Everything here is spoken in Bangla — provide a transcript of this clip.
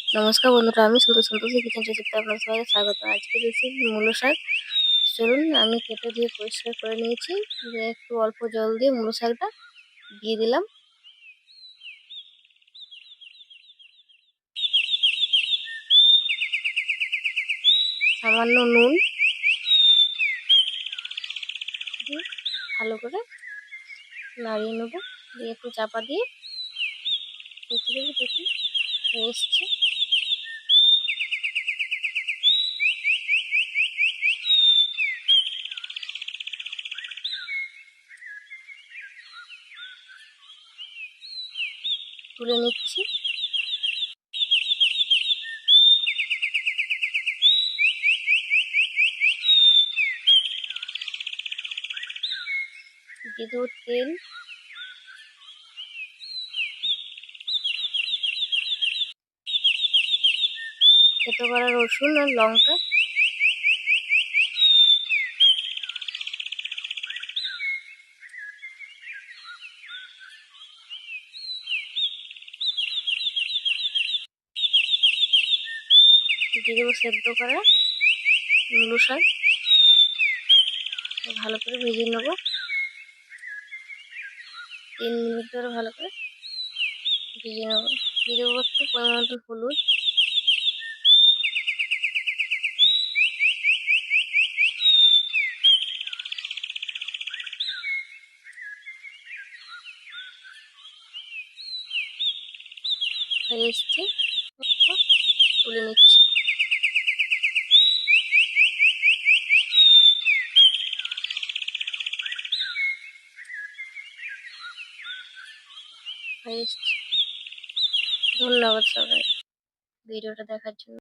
নমস্কার বন্ধুরা, আমি সন্তোষী কিচেন রেসিপিতে আপনার সবাইকে স্বাগত। আজকে রেসিপি মূলো শাক। চলুন, আমি কেটে দিয়ে পরিষ্কার করে নিয়েছি। দিয়ে একটু অল্প জল দিয়ে মূলো শাকটা দিয়ে দিলাম। সামান্য নুন দিয়ে ভালো করে নাড়িয়ে নেব। দিয়ে একটু চাপা দিয়ে রেখে দেবো। দেখি হয়ে এসছে। তুলে নিচ্ছি। দিয়ে দেবো তেল, থেতো করা রসুন আর লঙ্কা, দিয়ে দেবো সেদ্ধ করা মূলো শাক। ভালো করে ভেজে নেবো 3 মিনিট ধরে ভালো করে ভেজে নেবো। দিয়ে দেবো একটু পরিমাণ মতো হলুদ, হয়ে এসছে। তুলে নিচ্ছি। হয়ে এসছে। ধন্যবাদ সবাই ভিডিওটা দেখার জন্য।